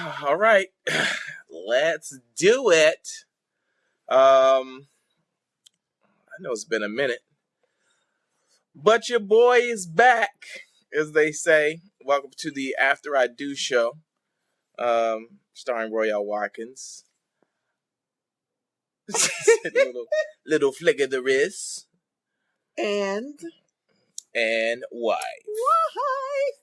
All right, let's do it. I know it's been a minute, but your boy is back, as they say. Welcome to the After I Do show, starring Royale Watkins. little flick of the wrist. And wife.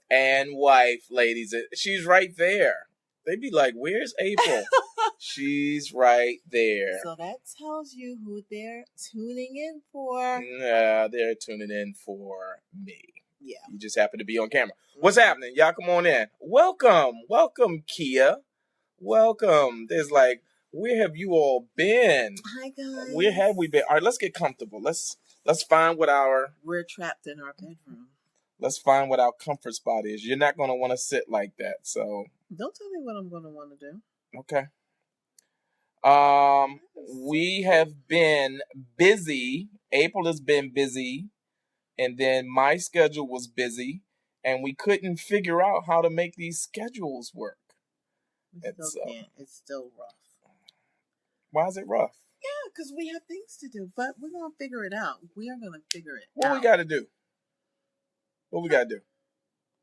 And wife, ladies. She's right there. They'd be like, where's April? She's right there. So that tells you who they're tuning in for. Yeah, they're tuning in for me. Yeah. You just happen to be on camera. What's happening? Y'all come on in. Welcome, Kia. Welcome. There's like, where have you all been? Hi, guys. Where have we been? All right, let's get comfortable. Let's find what We're trapped in our bedroom. Let's find what our comfort spot is. You're not going to want to sit like that, so. Don't tell me what I'm going to want to do. Okay. We have been busy. April has been busy, and then my schedule was busy, and we couldn't figure out how to make these schedules work. We still can't. It's still rough. Why is it rough? Yeah, because we have things to do, but we're going to figure it out. We are going to figure it out. What we got to do? What we got to do?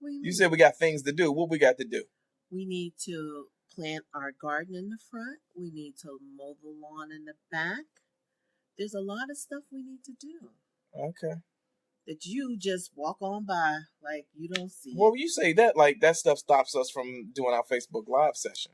You said we got things to do. What we got to do? We need to plant our garden in the front. We need to mow the lawn in the back. There's a lot of stuff we need to do. Okay. That you just walk on by like you don't see. Well, you say that like that stuff stops us from doing our Facebook Live session.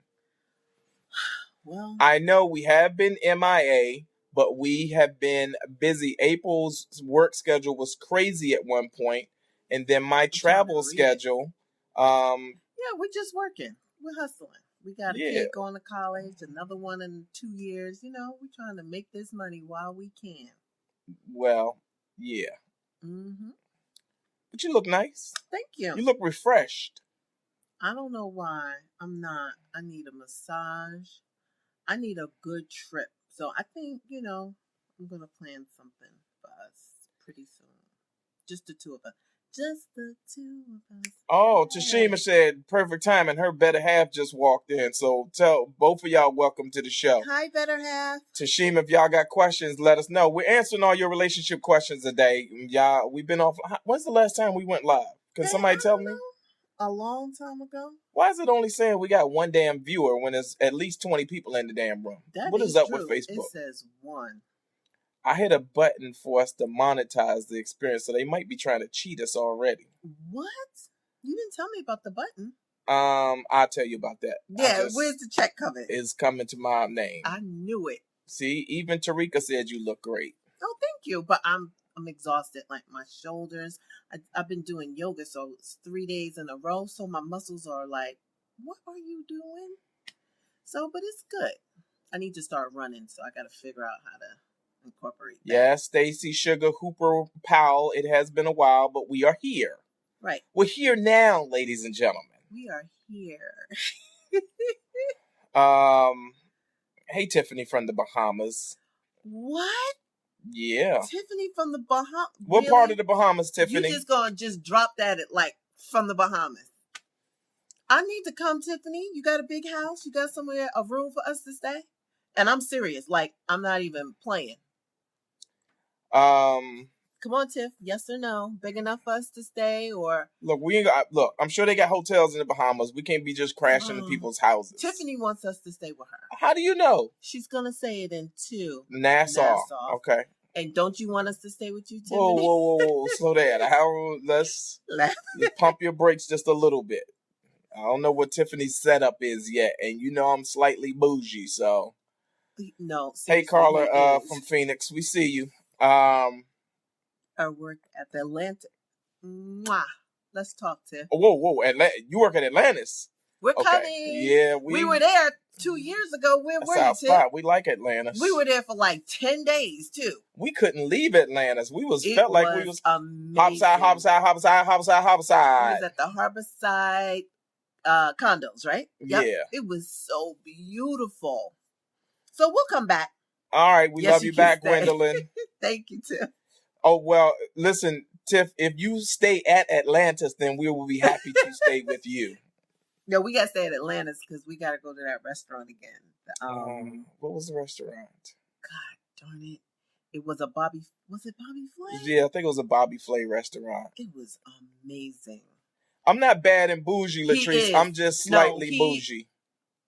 Well, I know we have been MIA, but we have been busy. April's work schedule was crazy at one point, and then my travel schedule. Yeah, we're just working. We're hustling. We got a kid going to college, another one in 2 years. You know, we're trying to make this money while we can. Well, yeah. Mm-hmm. But you look nice. Thank you. You look refreshed. I don't know why I'm not. I need a massage. I need a good trip. So I think, I'm going to plan something for us pretty soon. Just the two of us. Just the two of us. Oh, Tashima said perfect time, and her better half just walked in. So tell both of y'all welcome to the show. Hi, better half. Tashima, if y'all got questions, let us know. We're answering all your relationship questions today. Y'all, we've been off. When's the last time we went live? Can somebody tell me? A long time ago. Why is it only saying we got one damn viewer when there's at least 20 people in the damn room? What is up with Facebook? It says one. I hit a button for us to monetize the experience, so they might be trying to cheat us already. What? You didn't tell me about the button. I'll tell you about that. Yeah, where's the check coming? It's coming to my name. I knew it. See, even Tarika said you look great. Oh, thank you. But I'm exhausted, like my shoulders. I've been doing yoga, so it's 3 days in a row. So my muscles are like, what are you doing? So, but it's good. I need to start running, so I got to figure out how to incorporate that. Yeah, Stacy Sugar Hooper Powell. It has been a while, but we are here. Right. We're here now, ladies and gentlemen. We are here. Hey, Tiffany from the Bahamas. What? Yeah. Tiffany from the Bahamas. What part of the Bahamas, Tiffany? You just gonna drop that at like from the Bahamas. I need to come, Tiffany. You got a big house? You got somewhere, a room for us to stay? And I'm serious. Like, I'm not even playing. Come on, Tiff. Yes or no? Big enough for us to stay, or look, I'm sure they got hotels in the Bahamas. We can't be just crashing in people's houses. Tiffany wants us to stay with her. How do you know? She's gonna say it in two. Nassau. Okay. And don't you want us to stay with you, Tiffany? Whoa. Slow down. Let's pump your brakes just a little bit. I don't know what Tiffany's setup is yet, and I'm slightly bougie, so. No. Hey, Carla from Phoenix, we see you. I work at the Atlantic. Mwah. Let's talk, Tiff. Whoa. You work at Atlantis. We're coming. Yeah, we were there 2 years ago. Where were you, Tiff? We like Atlantis. We were there for like 10 days, too. We couldn't leave Atlantis. We felt like we was amazing. Harbourside. It was at the Harbourside condos, right? Yep. Yeah. It was so beautiful. So we'll come back. All right. We love you back, Gwendolyn. Thank you, Tiff. Oh, well, listen, Tiff, if you stay at Atlantis, then we will be happy to stay with you. No, we got to stay at Atlantis because we got to go to that restaurant again. What was the restaurant? God darn it. It was was it Bobby Flay? Yeah, I think it was a Bobby Flay restaurant. It was amazing. I'm not bad and bougie, Latrice. I'm just slightly bougie.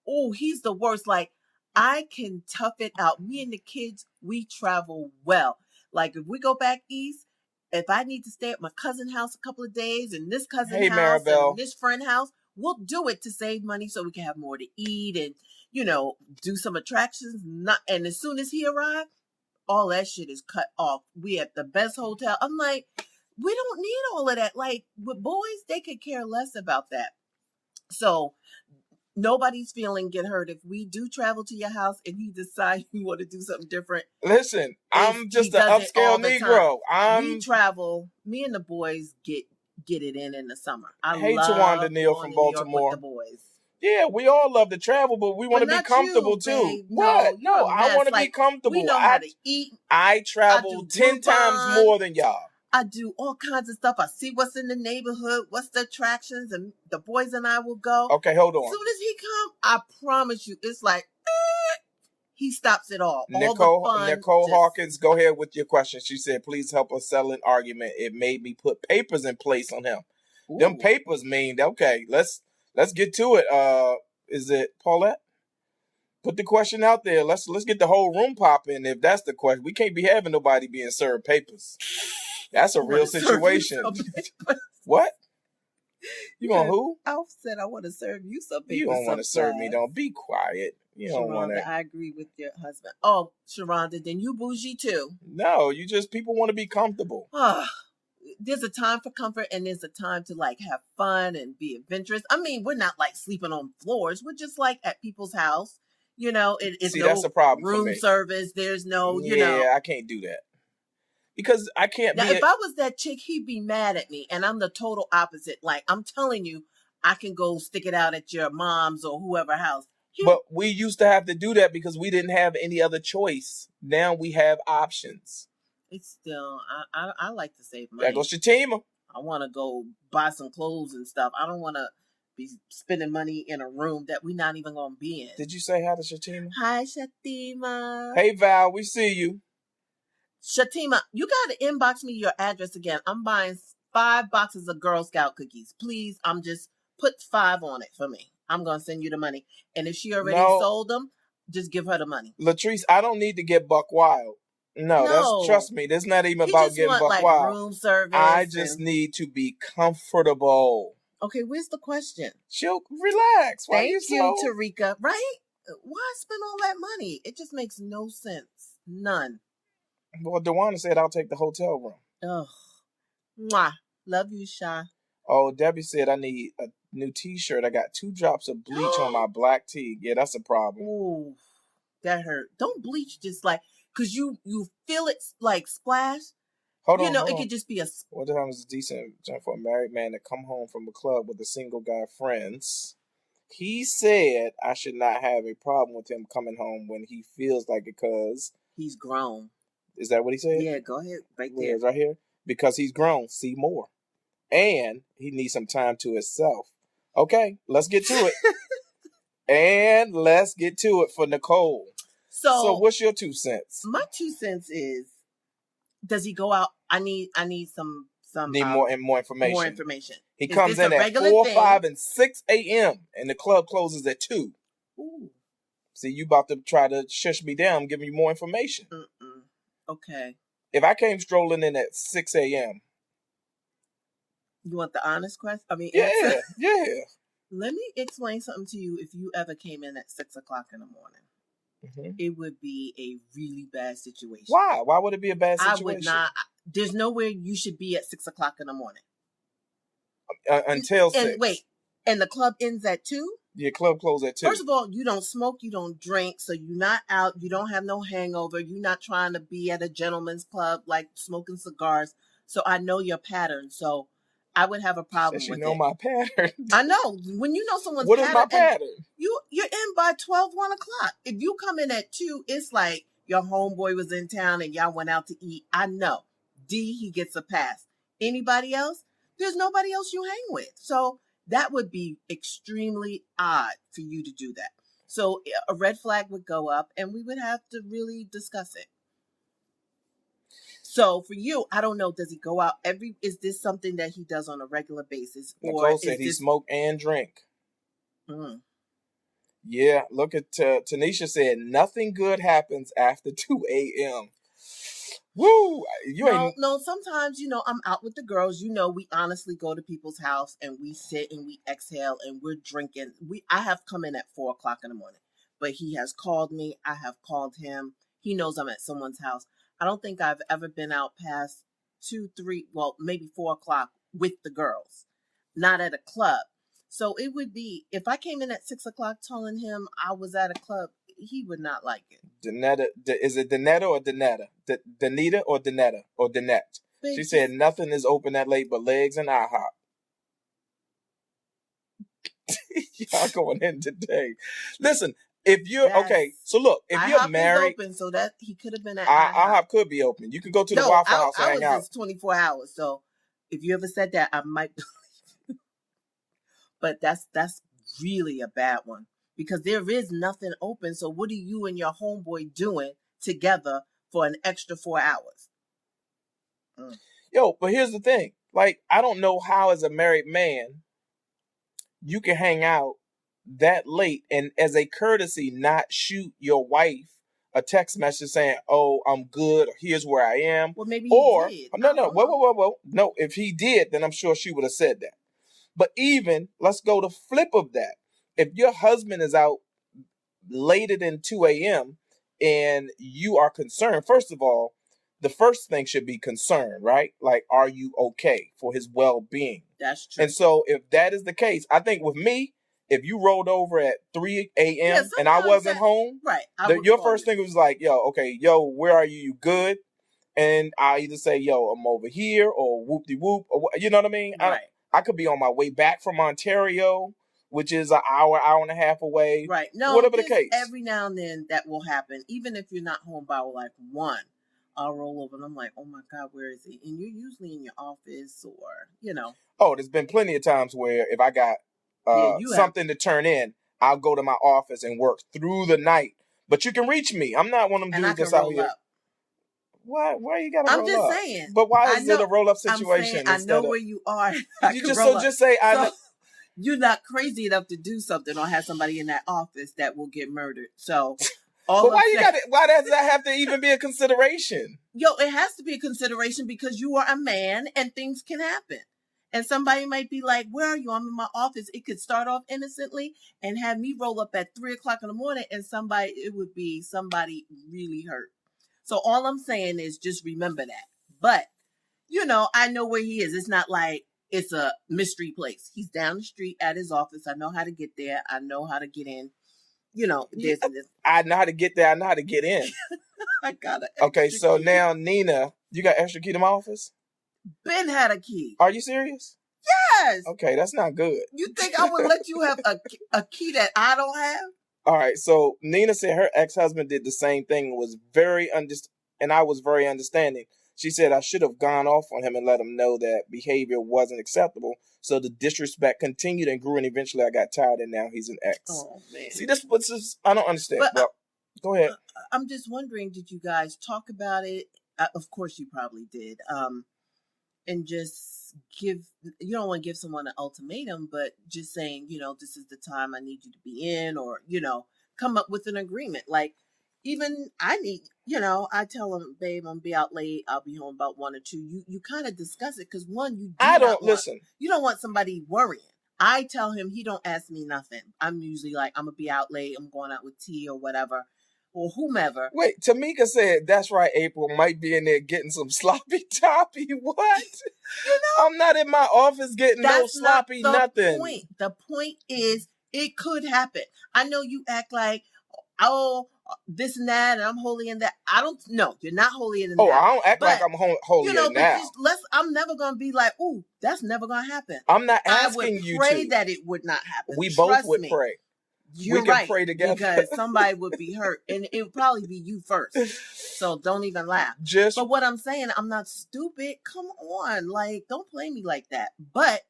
Oh, he's the worst. Like, I can tough it out. Me and the kids, we travel well. Like, if we go back east, if I need to stay at my cousin's house a couple of days and this cousin house and this friend house, we'll do it to save money so we can have more to eat and, do some attractions. And as soon as he arrived, all that shit is cut off. We at the best hotel. I'm like, we don't need all of that. Like, with boys, they could care less about that. So nobody's feeling get hurt if we do travel to your house and you decide you want to do something different. Listen, I'm just an upscale Negro. We travel. Me and the boys get it in the summer. Hey, Tawanda Neal from Baltimore. With the boys. Yeah, we all love to travel, but we want to be comfortable too. Babe. What? No, I want to be comfortable. We know how to eat. I travel 10 times more than y'all. I do all kinds of stuff. I see what's in the neighborhood, what's the attractions, and the boys and I will go. Okay, hold on. As soon as he come, I promise you, it's like, he stops it all. Nicole Hawkins, go ahead with your question. She said, please help us settle an argument. It made me put papers in place on him. Ooh. Them papers mean, okay, let's get to it. Is it Paulette? Put the question out there. Let's get the whole room popping. If that's the question, we can't be having nobody being served papers. That's a real situation. What? You want who? I said I want to serve you some papers. You don't want to serve me. Don't be quiet. You don't want to. I agree with your husband. Oh, Sharonda, then you bougie too. No, people want to be comfortable. There's a time for comfort and there's a time to like have fun and be adventurous. I mean, we're not like sleeping on floors. We're just like at people's house. It's no that's a problem room for me. Service. There's no, I can't do that. Because I can't now, if I was that chick, he'd be mad at me. And I'm the total opposite. Like, I'm telling you, I can go stick it out at your mom's or whoever house. But we used to have to do that because we didn't have any other choice. Now we have options. It's still, I like to save money. There goes Shatima. I want to go buy some clothes and stuff. I don't want to be spending money in a room that we're not even going to be in. Did you say hi to Shatima? Hi, Shatima. Hey, Val, we see you. Shatima, you got to inbox me your address again. I'm buying 5 boxes of Girl Scout cookies. Please, just put 5 on it for me. I'm going to send you the money. And if she already sold them, just give her the money. Latrice, I don't need to get buck wild. No, trust me, that's not even about getting buck wild. Room service. I just need to be comfortable. Okay, where's the question? She'll relax. Thank you, Tarika. Right? Why spend all that money? It just makes no sense. None. Well, Dewana said I'll take the hotel room. Ugh. Mwah. Love you, Sha. Oh, Debbie said I need a new t-shirt. I got 2 drops of bleach on my black tee. Yeah, that's a problem. Ooh, that hurt. Don't bleach just like, because you feel it like splash. Hold on. It could just be a... What time is a decent time for a married man to come home from a club with a single guy friends? He said I should not have a problem with him coming home when he feels like it because... he's grown. Is that what he said? Yeah, go ahead. Right there. Yeah, right here. Because he's grown. See more. And he needs some time to himself. Okay, let's get to it. And let's get to it for Nicole. So what's your 2 cents? My 2 cents is, does he go out? I need some need more information. More information. He comes in at 4, 5, and 6 a.m. and the club closes at 2. Ooh. See, you about to try to shush me down, giving you more information. Okay. If I came strolling in at 6 a.m. You want the honest question? I mean, yeah. Let me explain something to you. If you ever came in at 6 o'clock in the morning, it would be a really bad situation. Why? Why would it be a bad situation? I would not. There's nowhere you should be at 6 o'clock in the morning. Until 6. And wait, and the club ends at 2? Your club closes at 2. First of all, you don't smoke, you don't drink, so you're not out, you don't have no hangover, you're not trying to be at a gentleman's club, like smoking cigars. So I know your pattern, so I would have a problem with it. You know my pattern. I know. When you know someone's pattern. What is my pattern? You're in by 12, 1 o'clock. If you come in at 2, it's like your homeboy was in town and y'all went out to eat. I know. D, he gets a pass. Anybody else? There's nobody else you hang with. So That would be extremely odd for you to do that. So a red flag would go up and we would have to really discuss it. So for you, I don't know, does he go out is this something that he does on a regular basis? Nicole said he smoke and drink. Yeah, look at Tanisha said nothing good happens after 2 a.m. Woo! No, sometimes, I'm out with the girls. We honestly go to people's house and we sit and we exhale and we're drinking. I have come in at 4:00 in the morning, but he has called me. I have called him. He knows I'm at someone's house. I don't think I've ever been out past 2, 3, well, maybe 4:00 with the girls, not at a club. So it would be, if I came in at 6:00 telling him I was at a club, he would not like it. Danetta, is it Danetta or Danetta? Danita or Danetta or Danette? She said nothing is open that late but legs and IHOP. Y'all going in today. Listen, if you're okay, so look, if you're married, open, so that he could have been at IHOP could be open. You could go to the Waffle House and hang out. It's 24 hours. So if you ever said that, I might believe you. But that's really a bad one because there is nothing open. So what are you and your homeboy doing together for an extra 4 hours? Yo, but here's the thing. Like, I don't know how as a married man you can hang out that late and as a courtesy not shoot your wife a text message saying, "Oh, I'm good," or "Here's where I am." Well, maybe he did. No, whoa. No, if he did, then I'm sure she would have said that. But even, let's go to flip of that. If your husband is out later than 2 a.m. and you are concerned, first of all, the first thing should be concern, right? Like, are you okay for his well-being? That's true. And so if that is the case, I think with me, if you rolled over at 3 a.m. and I wasn't home, right? Your first thing was like, yo, where are you? You good? And I either say, yo, I'm over here, or whoop-de-whoop, or you know what I mean? Right. I could be on my way back from Ontario, which is an hour and a half away. Right. No, whatever the case. Every now and then that will happen. Even if you're not home by like 1, I'll roll over and I'm like, oh my God, where is he? And you're usually in your office or, Oh, there's been plenty of times where if I got something to turn in, I'll go to my office and work through the night. But you can reach me. I'm not one of them dudes that's out here. Why you gotta roll up? I'm just saying. But why is it a roll up situation? I know where you are. Just say I know. You're not crazy enough to do something or have somebody in that office that will get murdered. So but why does that have to even be a consideration? Yo, it has to be a consideration because you are a man and things can happen. And somebody might be like, where are you? I'm in my office. It could start off innocently and have me roll up at 3:00 in the morning and it would be somebody really hurt. So all I'm saying is just remember that. But, I know where he is. It's not like it's a mystery place. He's down the street at his office. I know how to get there. I know how to get in. This. I know how to get there. I know how to get in. I got it. Okay, so now, Nina, you got extra key to my office? Ben had a key. Are you serious? Yes. Okay, that's not good. You think I would let you have a key that I don't have? All right, so Nina said her ex-husband did the same thing and was and I was very understanding. She said I should have gone off on him and let him know that behavior wasn't acceptable. So the disrespect continued and grew, and eventually I got tired, and now he's an ex. Oh, man. See, I don't understand. But, go ahead. I'm just wondering, did you guys talk about it? Of course you probably did. And just you don't want to give someone an ultimatum, but just saying, this is the time I need you to be in, or, come up with an agreement. Like, even I tell him, babe, I'm gonna be out late. I'll be home about 1 or 2. You kind of discuss it because one, listen. You don't want somebody worrying. I tell him he don't ask me nothing. I'm usually like, I'm gonna be out late. I'm going out with T or whatever. Or whomever. Wait, Tamika said, that's right, April might be in there getting some sloppy toppy. What? I'm not in my office getting no sloppy nothing. The point is, it could happen. I know you act like, oh, this and that, and I'm holier than that. I don't know. You're not holier than that. I don't act like I'm holier than that. I'm never going to be like, ooh, that's never going to happen. I'm not asking you to. I would pray that it would not happen. We both would pray. You're we can pray together. Because somebody would be hurt. And it would probably be you first. So don't even laugh. But what I'm saying, I'm not stupid. Come on. Like, don't play me like that. But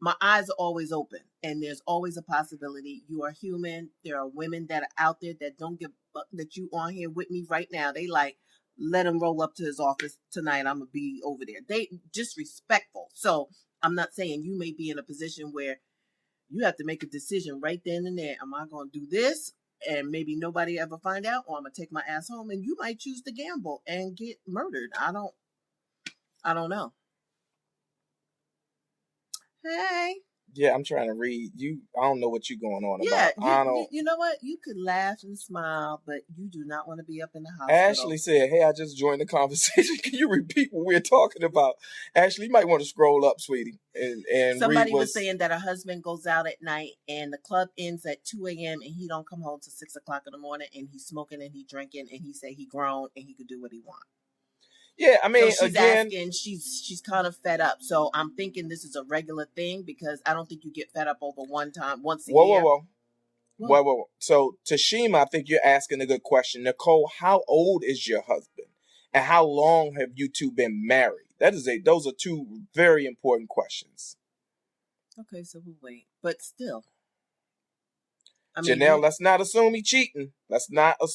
my eyes are always open, and there's always a possibility. You are human. There are women that are out there that don't give fuck that you on here with me right now. They like, let him roll up to his office tonight. I'm gonna be over there. They disrespectful. So I'm not saying you may be in a position where you have to make a decision right then and there. Am I gonna do this and maybe nobody ever find out, or I'm gonna take my ass home? And you might choose to gamble and get murdered. I don't know. Hey. Yeah, I'm trying to read you. I don't know what you're going on Yeah, about. I don't. you know what? You could laugh and smile, but you do not want to be up in the hospital. Ashley said, "Hey, I just joined the conversation. Can you repeat what we're talking about?" Ashley, you might want to scroll up, sweetie, and Somebody read was saying that her husband goes out at night and the club ends at 2 a.m. and he don't come home till 6 o'clock in the morning, and he's smoking and he drinking, and he said he grown and he could do what he want. Yeah, I mean, so she's again, asking, she's kind of fed up. So I'm thinking this is a regular thing, because I don't think you get fed up over once a year. Whoa. So Tashima, I think you're asking a good question. Nicole, how old is your husband, and how long have you two been married? Those are two very important questions. Okay, so we'll wait, but still. I mean, Janelle, let's not assume he cheating. Let's not put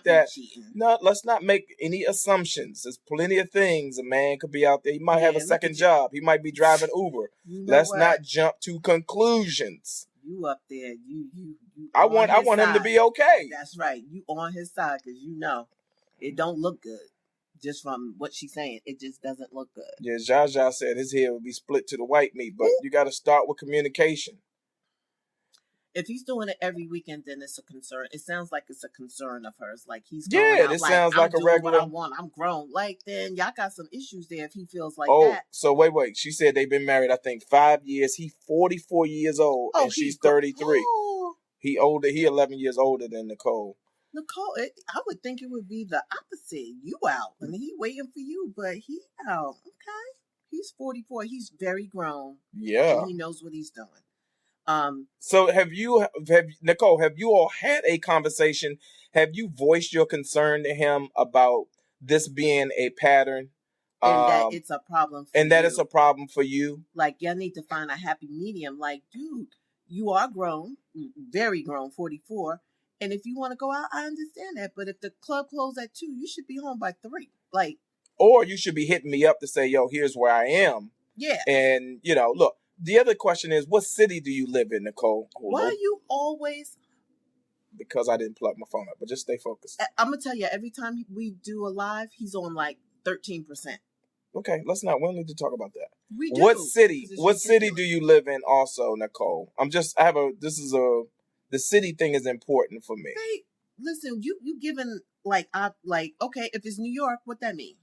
that. No, let's not make any assumptions. There's plenty of things a man could be out there. He might have a second job. He might be driving Uber. Let's not jump to conclusions. You up there? You I want him to be okay. That's right. You on his side, because you know it don't look good. Just from what she's saying, it just doesn't look good. Yeah, Jaja said his hair would be split to the white meat, but you got to start with communication. If he's doing it every weekend, then it's a concern. It sounds like it's a concern of hers. Like he's going out, this sounds like a regular. What I want. I'm grown. Like, then y'all got some issues there if he feels like that. Oh, so wait. She said they've been married, I think, 5 years. He's 44 years old, and she's 33. Oh. He 11 years older than Nicole. Nicole, I would think it would be the opposite. You out, and he waiting for you, but he out. Okay, he's 44. He's very grown. Yeah, and he knows what he's doing. So Nicole, have you all had a conversation? Have you voiced your concern to him about this being a pattern? And that it's a problem for and that it's a problem for you? Like, y'all need to find a happy medium. Like, dude, you are grown, very grown, 44. And if you want to go out, I understand that. But if the club closed at 2, you should be home by 3. Like, or you should be hitting me up to say, yo, here's where I am. Yeah. And, look. The other question is, what city do you live in, Nicole? Why are you always... Because I didn't plug my phone up, but just stay focused. I'm going to tell you, every time we do a live, he's on like 13%. Okay, we don't need to talk about that. We do. What city do you live in also, Nicole? The city thing is important for me. Hey, listen, you giving okay, if it's New York, what that mean?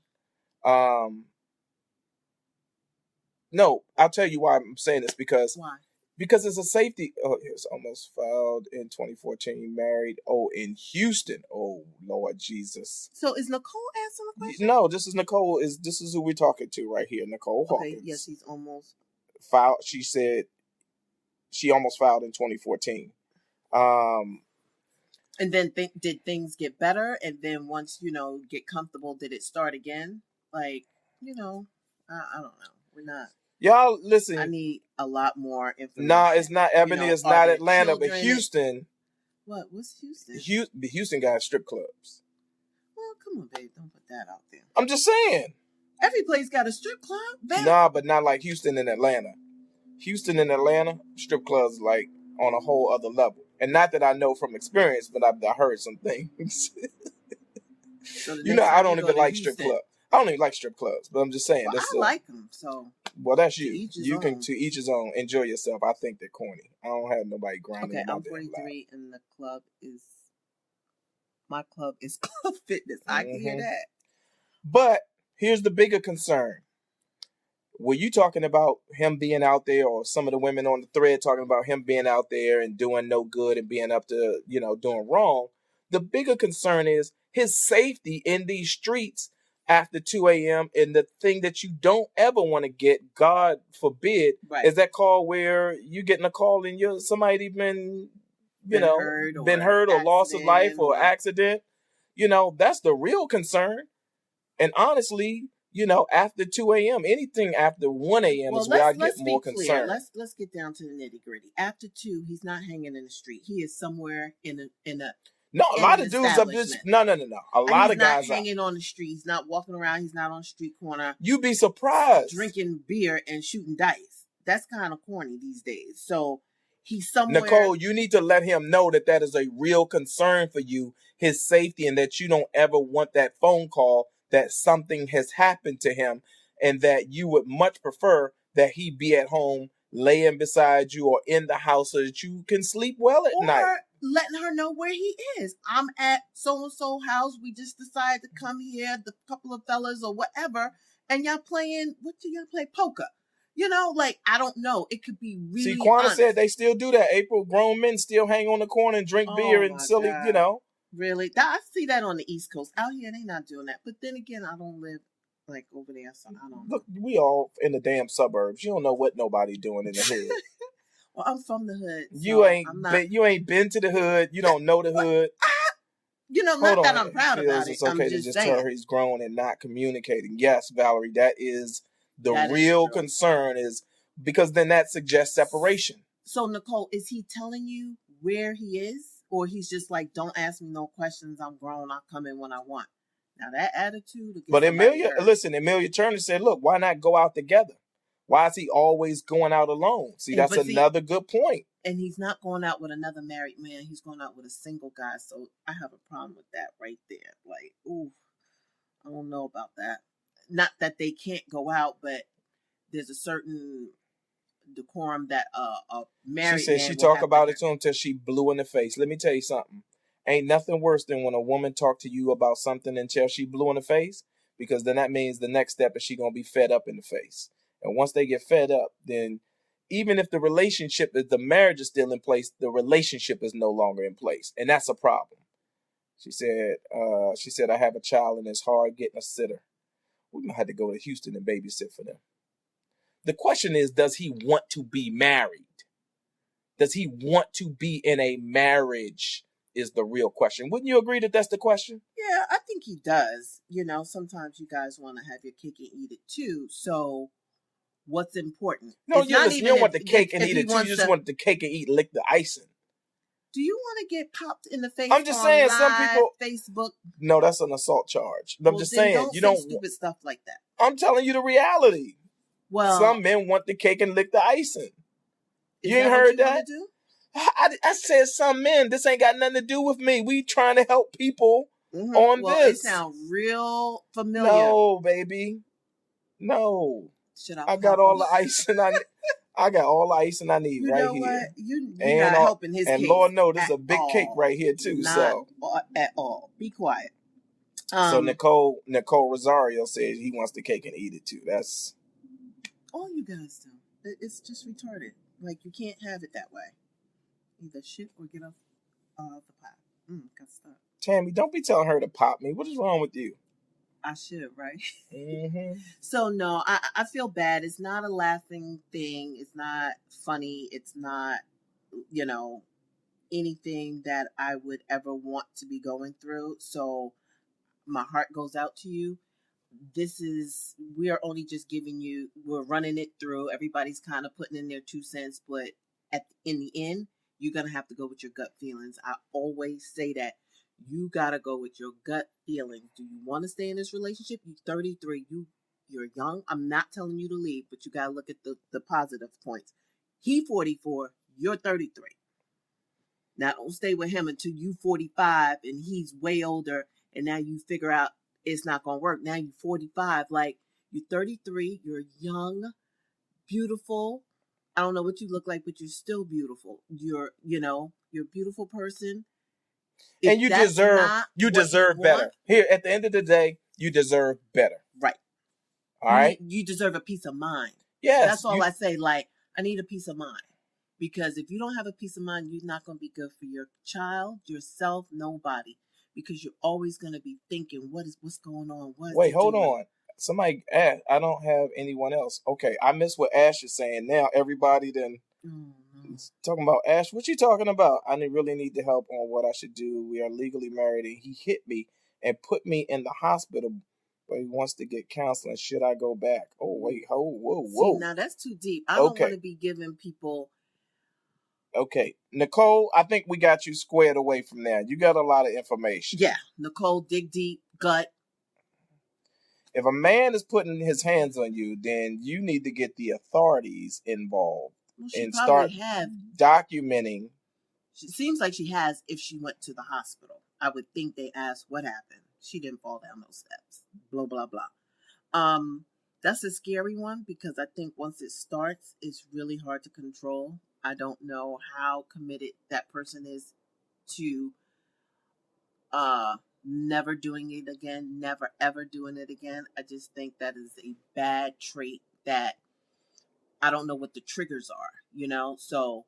No, I'll tell you why I'm saying this, because why? Because it's a safety. Oh, it's almost filed in 2014. Married. Oh, in Houston. Oh, Lord Jesus. So is Nicole asking a question? No, this is Nicole. This is who we're talking to right here, Nicole Hawkins. Yes, he's almost filed. She said she almost filed in 2014. And then did things get better? And then once get comfortable, did it start again? I don't know. We're not. Y'all listen. I need a lot more information. Nah, it's not Ebony. It's not Atlanta, but Houston. What? What's Houston? Houston got strip clubs. Well, come on, babe. Don't put that out there. I'm just saying. Every place got a strip club, babe. Nah, but not like Houston and Atlanta. Houston and Atlanta, strip clubs like on a whole other level. And not that I know from experience, but I heard some things. So I don't even like strip clubs. I don't even like strip clubs, but I'm just saying. Well, I like them, so. Well, that's you. You can to each his own. Enjoy yourself. I think they're corny. I don't have nobody grinding. Okay, I'm 43, and the club is. My club is Club Fitness. I can hear that. But here's the bigger concern. Were you talking about him being out there, or some of the women on the thread talking about him being out there and doing no good and being up to, doing wrong? The bigger concern is his safety in these streets after 2 a.m. And the thing that you don't ever want to get, God forbid, is that call where you getting a call and somebody been hurt or loss of life or accident. That's the real concern. And honestly, after 2 a.m., anything after 1 a.m. Well, is where I get let's be more clear. concerned. Let's get down to the nitty gritty. After 2, he's not hanging in the street. He is somewhere in a No, a in lot an of dudes up this. establishment. No. A And lot he's of not guys are. hanging on the street. He's not walking around. He's not on the street corner You'd be surprised. drinking beer and shooting dice. That's kind of corny these days. So he's somewhere. Nicole, you need to let him know that is a real concern for you, his safety, and that you don't ever want that phone call that something has happened to him, and that you would much prefer that he be at home laying beside you or in the house so that you can sleep well at night. Or letting her know where he is. I'm at so-and-so house. We just decided to come here, the couple of fellas or whatever, and y'all playing, what do y'all play? Poker. I don't know. It could be really See, Quana honest. said they still do that. April, grown men still hang on the corner and drink beer and silly, God. Really? I see that on the East Coast. Out here, they not doing that. But then again, I don't live over there, so I don't know. Look, we all in the damn suburbs. You don't know what nobody doing in the hood. Well, I'm from the hood. So you ain't been to the hood. You don't know the hood. Not that I'm proud about it. It's okay I'm to just saying. tell her he's grown and not communicating. Yes, Valerie, that is the That is real true. concern, is because then that suggests separation. So, Nicole, is he telling you where he is? Or he's just like, don't ask me no questions. I'm grown. I'll come in when I want. Now, that attitude... But Amelia Turner said, look, why not go out together? Why is he always going out alone? That's another good point. And he's not going out with another married man. He's going out with a single guy. So I have a problem with that right there. I don't know about that. Not that they can't go out, but there's a certain decorum that a married man... She said she talked about it to him till she blew in the face. Let me tell you something. Ain't nothing worse than when a woman talk to you about something until she blew in the face, because then that means the next step is she going to be fed up in the face. And once they get fed up, then even if the marriage is still in place, the relationship is no longer in place. And that's a problem. She said, I have a child and it's hard getting a sitter. We're going to have to go to Houston and babysit for them. The question is, does he want to be married? Does he want to be in a marriage is the real question. Wouldn't you agree that that's the question? Yeah, I think he does. Sometimes you guys want to have your cake and eat it too. So what's important? No, you don't want the cake and eat it too. You just want the cake and eat, lick the icing. Do you want to get popped in the face? I'm just saying, some people... Facebook. No, that's an assault charge. I'm just saying, you don't... stupid stuff like that. I'm telling you the reality. Well, some men want the cake and lick the icing. You ain't heard that? I said some men. This ain't got nothing to do with me. We trying to help people on this. It sounds real familiar. No, baby. No. I got all the icing I got all the icing I need right here. What? You're not helping his and case. And Lord knows this is a big cake right here too. Not at all. Be quiet. So Nicole Rosario says he wants the cake and eat it too. That's all you guys do. It's just retarded. You can't have it that way. Either shit or get off the pot. Got stuck. Tammy, don't be telling her to pop me. What is wrong with you? I should, right? Mm-hmm. So no, I feel bad. It's not a laughing thing. It's not funny. It's not, anything that I would ever want to be going through. So my heart goes out to you. We are only just we're running it through. Everybody's kind of putting in their 2 cents, but in the end, you're going to have to go with your gut feelings. I always say that. You got to go with your gut feelings. Do you want to stay in this relationship? You're 33. You're young. I'm not telling you to leave, but you got to look at the positive points. He 44. You're 33. Now, don't stay with him until you 45 and he's way older, and now you figure out it's not going to work. Now you're 45. You're 33. You're young, beautiful. I don't know what you look like, but you're still beautiful. You're a beautiful person. And you deserve better. Here, at the end of the day, you deserve better. Right. All right? You deserve a peace of mind. Yes. That's all I say. I need a peace of mind. Because if you don't have a peace of mind, you're not going to be good for your child, yourself, nobody. Because you're always going to be thinking, what's going on? Wait, hold on. Somebody asked, I don't have anyone else. Okay, I missed what Ash is saying. Now everybody then... talking about Ash. What you talking about? I really need the help on what I should do. We are legally married and he hit me and put me in the hospital but he wants to get counseling. Should I go back? Oh, wait. Whoa. See, now that's too deep. I don't want Okay. to be giving people. Okay. Nicole, I think we got you squared away from there. You got a lot of information. Yeah, Nicole, dig deep, gut. If a man is putting his hands on you, then you need to get the authorities involved Well, she and probably start have. documenting. It seems like she has if she went to the hospital. I would think they asked what happened. She didn't fall down those steps. Blah, blah, blah. That's a scary one because I think once it starts, it's really hard to control. I don't know how committed that person is to never doing it again, never ever doing it again. I just think that is a bad trait that I don't know what the triggers are, you know? So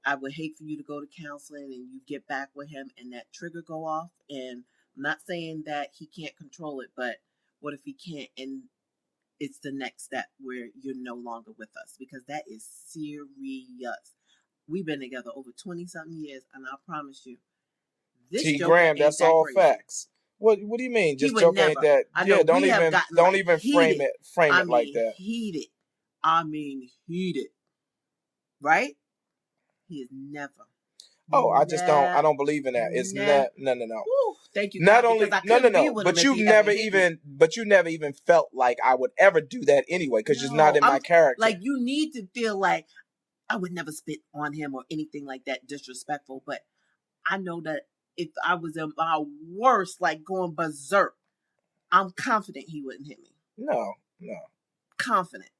I would hate for you to go to counseling and you get back with him and that trigger go off. And I'm not saying that he can't control it, but what if he can't and it's the next step where you're no longer with us? Because that is serious. We've been together over 20 something years, and I promise you, this T. joker Graham, ain't that's that all crazy. facts. What do you mean? He Just would joke ain't never. that? I know Yeah, don't we have even gotten don't like even frame heated. it like that. Heated. I mean heated. Right? He is never. Oh, I don't believe in that. It's not no. Woo, thank you, Not God, only because I couldn't be with him but if you've he never ever hit me. you never even felt like I would ever do that anyway, because it's not in my character. Like, you need to feel like I would never spit on him or anything like that disrespectful, but I know that if I was in my worst, like going berserk, I'm confident he wouldn't hit me. No. Confident.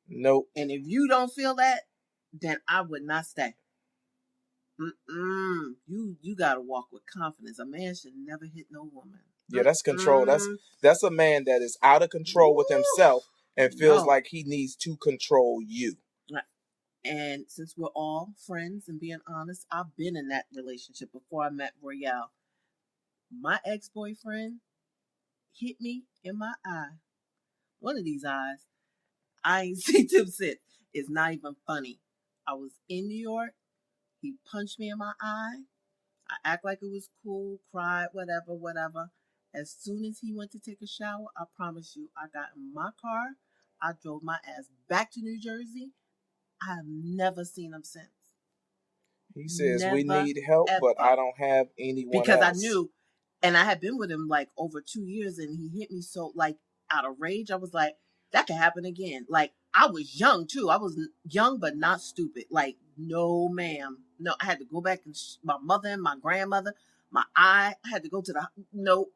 Nope. And if you don't feel that, then I would not stay. You gotta walk with confidence. A man should never hit no woman. Yeah, that's control. That's a man that is out of control with himself and feels like he needs to control you. And since we're all friends and being honest, I've been in that relationship before I met Royale. My ex-boyfriend hit me in my eye. One of these eyes. I ain't seen him since. It's not even funny. I was in New York. He punched me in my eye. I act like it was cool, cried, whatever. As soon as he went to take a shower, I promise you, I got in my car. I drove my ass back to New Jersey. I have never seen him since. He says we need help, but I don't have anyone because else. I knew, and I had been with him like over 2 years, and he hit me so like out of rage. I was like, that could happen again. Like, I was young too. I was young but not stupid. Like, no ma'am. No, I had to go back and my mother and my grandmother, my eye. I had to go to the no.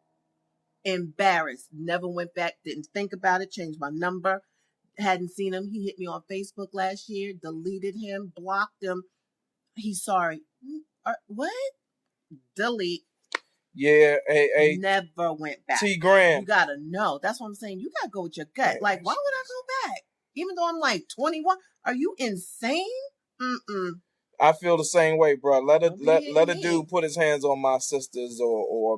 Embarrassed. Never went back. Didn't think about it. Changed my number. Hadn't seen him. He hit me on Facebook last year. Deleted him. Blocked him. He's sorry. What? Delete. Yeah, never went back. T. Graham. You gotta know. That's what I'm saying. You gotta go with your gut. Like, why would I go back? Even though I'm like 21. Are you insane? I feel the same way, bro. Let a dude put his hands on my sisters or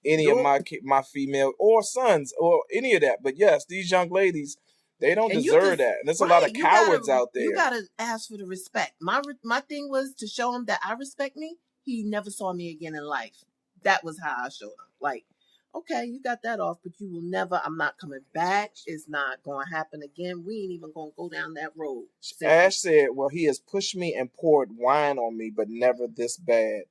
any of my female or sons or any of that. But yes, these young ladies, they don't deserve that. And there's a lot of cowards out there. You gotta ask for the respect. My thing was to show him that I respect me. He never saw me again in life. That was how I showed him. Like, okay, you got that off, but you will never. I'm not coming back. It's not going to happen again. We ain't even going to go down that road. Ash said, well, he has pushed me and poured wine on me, but never this bad.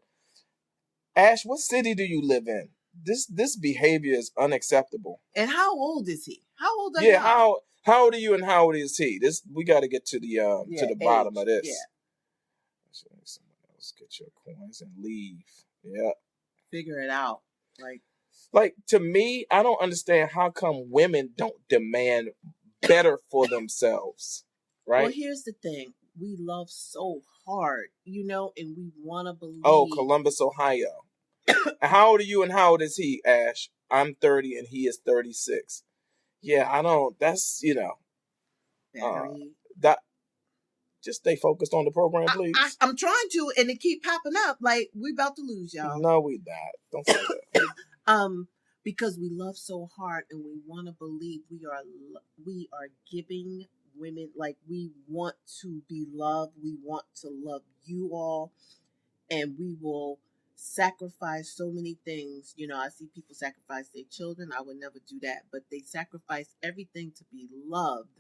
Ash, what city do you live in? This behavior is unacceptable. And how old is he? How old are you? Yeah, how old are you and how old is he? We got to get to the bottom of this. Yeah. Someone else get your coins and leave. Yeah. Figure it out. Like, to me, I don't understand how come women don't demand better for themselves, right? Well, here's the thing. We love so hard, and we want to believe. Oh, Columbus, Ohio. How old are you and how old is he, Ash? I'm 30 and he is 36. Yeah, I don't, that's, just stay focused on the program, please. I'm trying to, and it keep popping up. Like, we about to lose, y'all. No, we not. Don't say that. Because we love so hard, and we want to believe we are giving women, like, we want to be loved. We want to love you all, and we will sacrifice so many things. You know, I see people sacrifice their children. I would never do that, but they sacrifice everything to be loved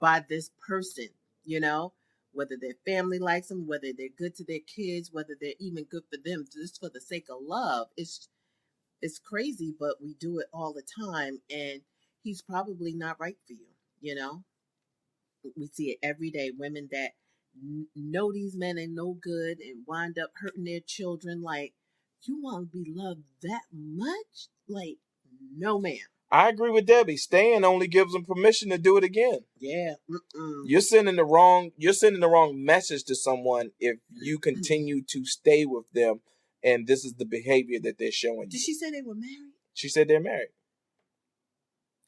by this person, you know, whether their family likes them, whether they're good to their kids, whether they're even good for them, just for the sake of love. It's crazy, but we do it all the time, and he's probably not right for you, you know. We see it every day. Women that know these men ain't no good and wind up hurting their children. Like, you want to be loved that much? Like, no, ma'am. I agree with Debbie. Staying only gives them permission to do it again. Yeah. You're sending the wrong message to someone if you continue to stay with them, and this is the behavior that they're showing you. Did she say they were married? She said they're married.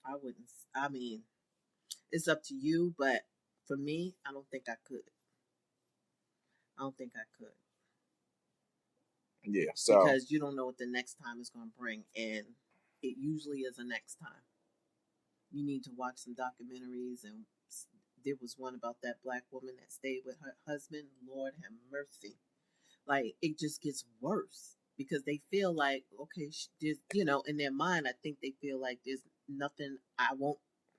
I wouldn't. I mean, it's up to you, but for me, I don't think I could. Yeah, so because you don't know what the next time is going to bring, and it usually is a next time. You need to watch some documentaries, and there was one about that black woman that stayed with her husband. Lord have mercy. Like, it just gets worse because they feel like, okay, there's, you know, in their mind, I think they feel like there's nothing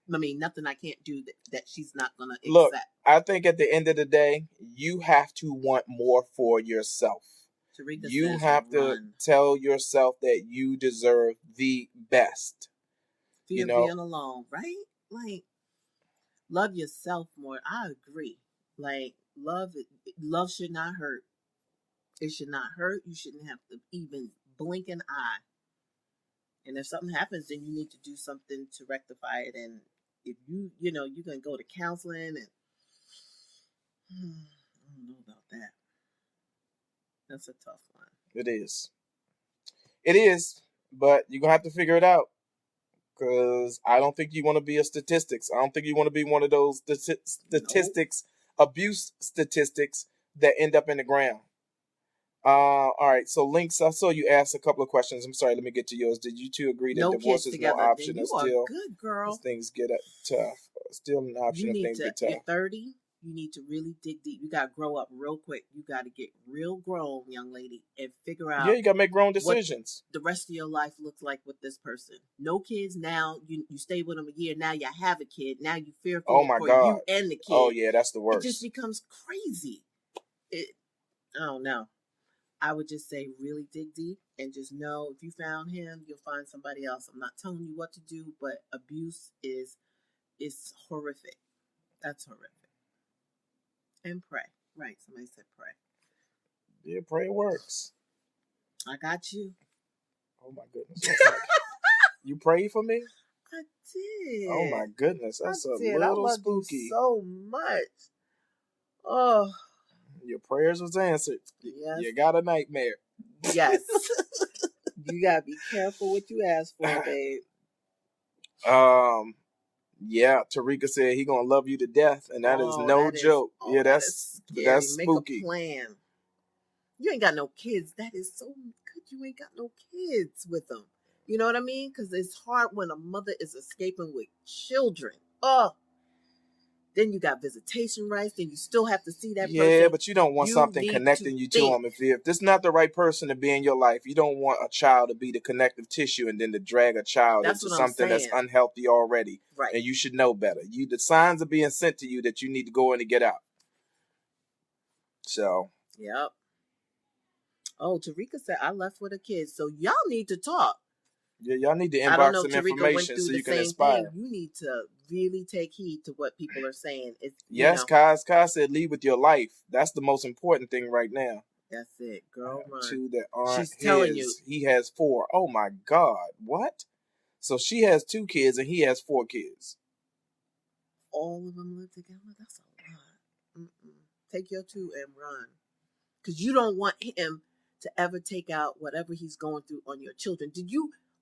nothing I can't do that she's not going to accept. Look, I think at the end of the day, you have to want more for yourself. Tarika you have to tell yourself that you deserve the best. Fear being alone, right? Like, love yourself more. I agree. Like, love should not hurt. It should not hurt. You shouldn't have to even blink an eye. And if something happens, then you need to do something to rectify it. And if you're going to go to counseling, and I don't know about that. That's a tough one. It is, but you're going to have to figure it out. Because I don't think you want to be a statistics. I don't think you want to be one of those statistics, abuse statistics that end up in the ground. All right, so Links, I saw you ask a couple of questions. I'm sorry, let me get to yours. Did you two agree that divorce is no option? You are good, girl. Things get tough. Still an option if things get tough. At 30, you need to really dig deep. You got to grow up real quick. You got to get real grown, young lady, and figure out. Yeah, you got to make grown decisions. What the rest of your life looks like with this person. No kids now. You stay with them a year. Now you have a kid. Now you fearful for you and the kid. Oh, yeah, that's the worst. It just becomes crazy. I don't know. I would just say really dig deep and just know if you found him, you'll find somebody else. I'm not telling you what to do, but abuse is horrific. That's horrific. And pray. Right, somebody said pray. Yeah, prayer works. I got you. Oh my goodness. You prayed for me? I did. Oh my goodness. That's a little spooky. So much. Oh. Your prayers was answered. Yes. You got a nightmare. Yes. You gotta be careful what you ask for, babe. Yeah, Tarika said he gonna love you to death, and that is no joke. That's spooky. Make a plan. You ain't got no kids. That is so good. You ain't got no kids with them. You know what I mean? Because it's hard when a mother is escaping with children. Oh. Then you got visitation rights. Then you still have to see that person. Yeah, but you don't want something connecting you to them. If this is not the right person to be in your life, you don't want a child to be the connective tissue and then to drag a child into something that's unhealthy already. Right. And you should know better. The signs are being sent to you that you need to go in and get out. So. Yep. Oh, Tarika said, I left with a kid. So y'all need to talk. Yeah, y'all need to inbox some information so you can inspire. You need to really take heed to what people are saying. Yes, Kaz said lead with your life. That's the most important thing right now. That's it, girl. Two that aren't She's telling you. He has 4. Oh my God. What? So she has 2 kids and he has 4 kids. All of them live together? That's a lot. Take your 2 and run. Because you don't want him to ever take out whatever he's going through on your children.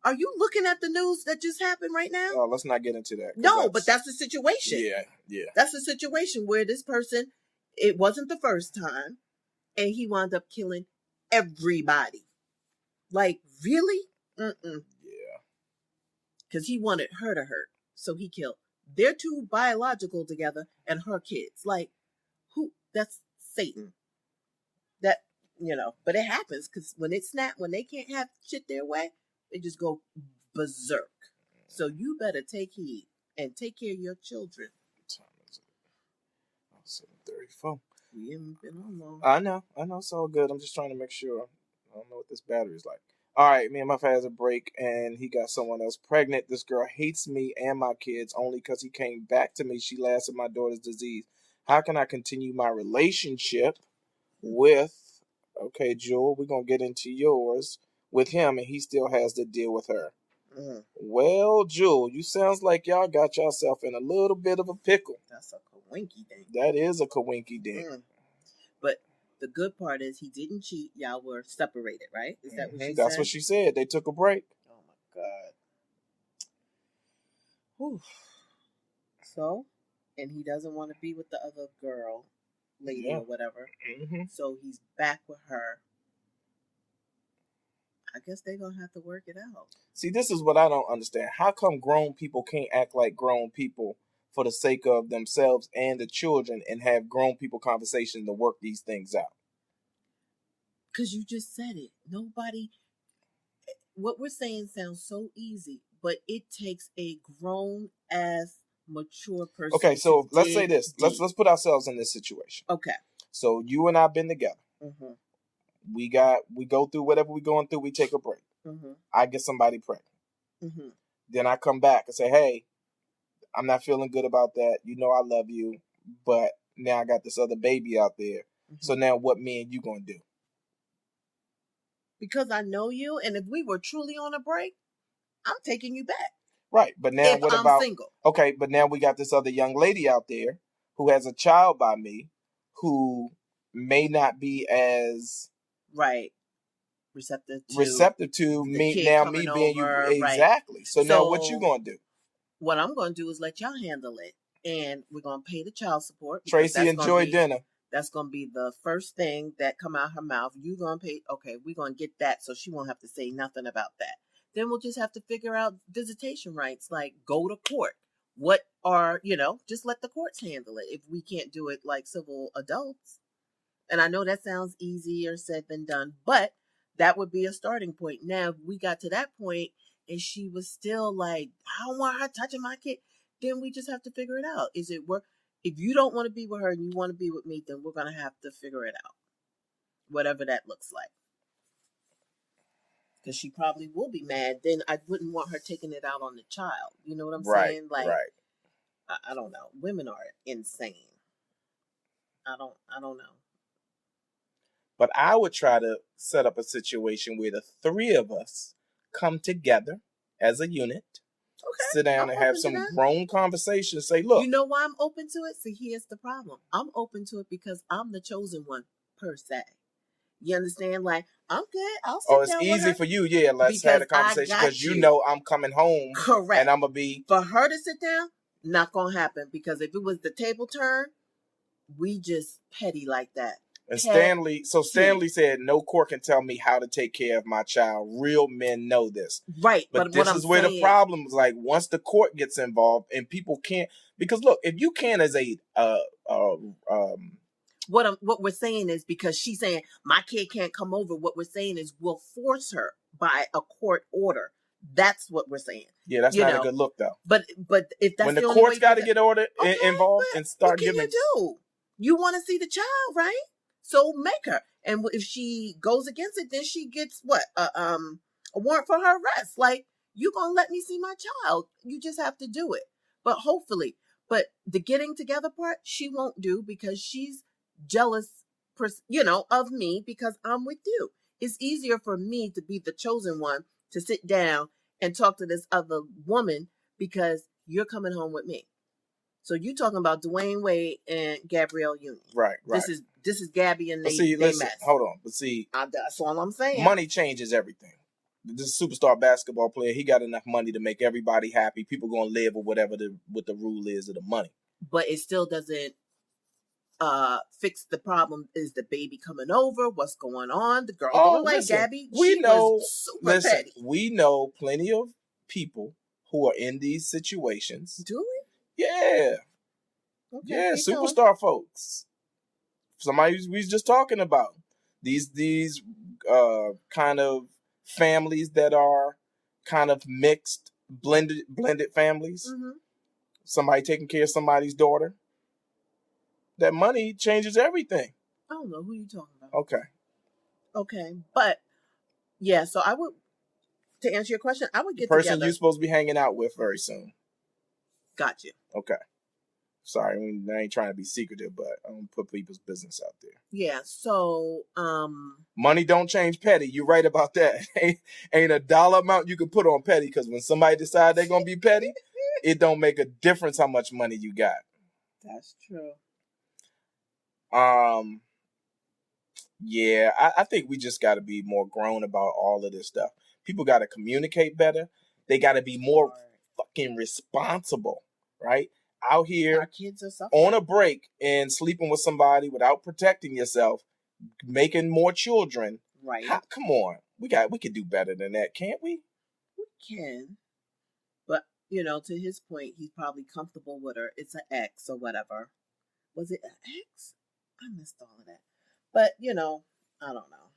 Are you looking at the news that just happened right now? Oh, let's not get into that. No, but that's the situation. Yeah. That's the situation where this person, it wasn't the first time, and he wound up killing everybody. Like, really? Yeah. Because he wanted her to hurt, so he killed their 2 biological together and her kids. Like, who? That's Satan. but it happens because when they can't have shit their way, they just go berserk. So you better take heed and take care of your children. What time is it? 7:34. We haven't been on long. I know. It's all good. I'm just trying to make sure. I don't know what this battery's like. All right, me and my father has a break, and he got someone else pregnant. This girl hates me and my kids only because he came back to me. She lasted my daughter's disease. How can I continue my relationship with, okay, Jewel, we're going to get into yours, with him, and he still has to deal with her. Mm. Well, Jewel, you sounds like y'all got yourself in a little bit of a pickle. That's a kawinky thing. That is a kawinky dink. But the good part is he didn't cheat. Y'all were separated, right? Is that what she said? That's what she said. They took a break. Oh, my God. Whew. So, and he doesn't want to be with the other girl, lady or whatever. Mm-hmm. So he's back with her. I guess they're going to have to work it out. See, this is what I don't understand. How come grown people can't act like grown people for the sake of themselves and the children and have grown people conversations to work these things out? Because you just said it. What we're saying sounds so easy, but it takes a grown-ass, mature person. Okay, so let's say this. Let's put ourselves in this situation. Okay. So you and I have been together. Mm-hmm. We go through whatever we're going through. We take a break. Mm-hmm. I get somebody pregnant. Mm-hmm. Then I come back and say, hey, I'm not feeling good about that. You know I love you, but now I got this other baby out there. Mm-hmm. So now what me and you gonna do? Because I know you, and if we were truly on a break, I'm taking you back. Right, but now if what I'm about single? Okay, but now we got this other young lady out there who has a child by me, who may not be as receptive to me being you. Exactly. Right. So now what you gonna do? What I'm gonna do is let y'all handle it, and we're gonna pay the child support. Tracy, enjoy dinner. That's gonna be the first thing that come out her mouth. You gonna pay? Okay, we're gonna get that, so she won't have to say nothing about that. Then we'll just have to figure out visitation rights, like go to court. What are just let the courts handle it if we can't do it like civil adults. And I know that sounds easier said than done, but that would be a starting point. Now, if we got to that point and she was still like, I don't want her touching my kid, then we just have to figure it out. Is it work? If you don't want to be with her and you want to be with me, then we're going to have to figure it out. Whatever that looks like. Because she probably will be mad. Then I wouldn't want her taking it out on the child. You know what I'm saying? Like, I don't know. Women are insane. I don't know. But I would try to set up a situation where the three of us come together as a unit, sit down and have some grown conversations. Say, look. You know why I'm open to it? See, here's the problem. I'm open to it because I'm the chosen one, per se. You understand? Like, I'm good. I'll sit down with her. It's easy for you. Yeah, let's have a conversation because you know I'm coming home. Correct. And I'm going to be. For her to sit down, not going to happen. Because if it was the table turn, we just petty like that. And Stanley said, no court can tell me how to take care of my child. Real men know this. Right. But this is where the problem is. Like, once the court gets involved and people can't, because look, if you can't as a, what we're saying is because she's saying my kid can't come over. What we're saying is we'll force her by a court order. That's what we're saying. Yeah, that's not a good look though. But if that's when the court's got to get involved and start giving, what can you do? You want to see the child, right? So make her. And if she goes against it, then she gets what? A warrant for her arrest. Like, you gonna let me see my child. You just have to do it. But hopefully. But the getting together part, she won't do because she's jealous, of me because I'm with you. It's easier for me to be the chosen one to sit down and talk to this other woman because you're coming home with me. So you talking about Dwayne Wade and Gabrielle Union. Right. This is Gabby and they mess. Hold on. But see, that's all I'm saying. Money changes everything. This superstar basketball player, he got enough money to make everybody happy. People gonna live with whatever what the rule is of the money. But it still doesn't fix the problem. Is the baby coming over? What's going on? The girl don't like Gabby. We know plenty of people who are in these situations. Do we? Yeah. Okay, yeah, superstar folks. Somebody we was just talking about. These kind of families that are kind of mixed, blended families. Mm-hmm. Somebody taking care of somebody's daughter. That money changes everything. I don't know who you talking about. Okay. But yeah, so I would, to answer your question, I would The get person together. you're supposed to be hanging out with very soon. Got you. Okay. Sorry, I ain't trying to be secretive, but I don't put people's business out there. Yeah. So Money don't change petty. You're right about that. Ain't a dollar amount you can put on petty, because when somebody decide they're gonna be petty, it don't make a difference how much money you got. that's true. Yeah, I think we just got to be more grown about all of this stuff. People got to communicate better. They got to be more fucking responsible, right? Out Our here kids are suffering. on a break and sleeping with somebody without protecting yourself, making more children. Right. Come on, we could do better than that, can't we? We can. But, you know, to his point, he's probably comfortable with her. It's an ex or whatever. Was it an ex? I missed all of that. But, you know, I don't know.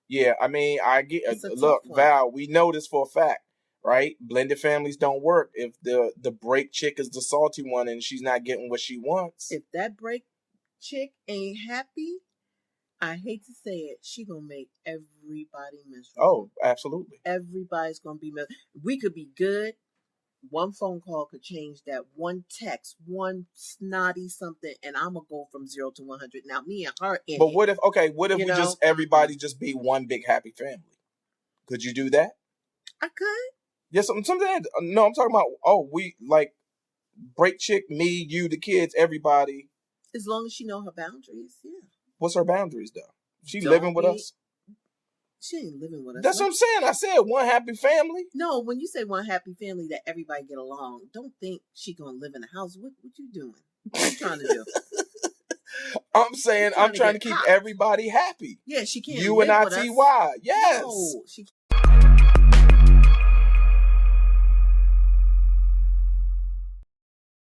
Yeah, I mean, I get. It's a Look, tough one. Val, we know this for a fact, right? Blended families don't work if the break chick is the salty one and she's not getting what she wants. If that break chick ain't happy, I hate to say it, she gonna make everybody miserable. Oh, absolutely. Everybody's gonna be miserable. We could be good. One phone call could change that. One text, one snotty something, and I'm gonna go from 0 to 100. Now, me and her in But it. what if You we know? just everybody just be one big happy family? Could you do that? I could. Yes, I'm talking about. We like break chick, me, you, the kids, everybody. As long as she know her boundaries, yeah. What's her boundaries though? She Don't living with be- us. She ain't living with us. That's what I'm saying. I said one happy family. No, when you say one happy family that everybody get along, don't think she gonna live in a house. What you doing? What you trying to do? I'm saying I'm trying to get keep hot. everybody happy. Yeah, she can't. You and live with us. ITY. Yes. No, she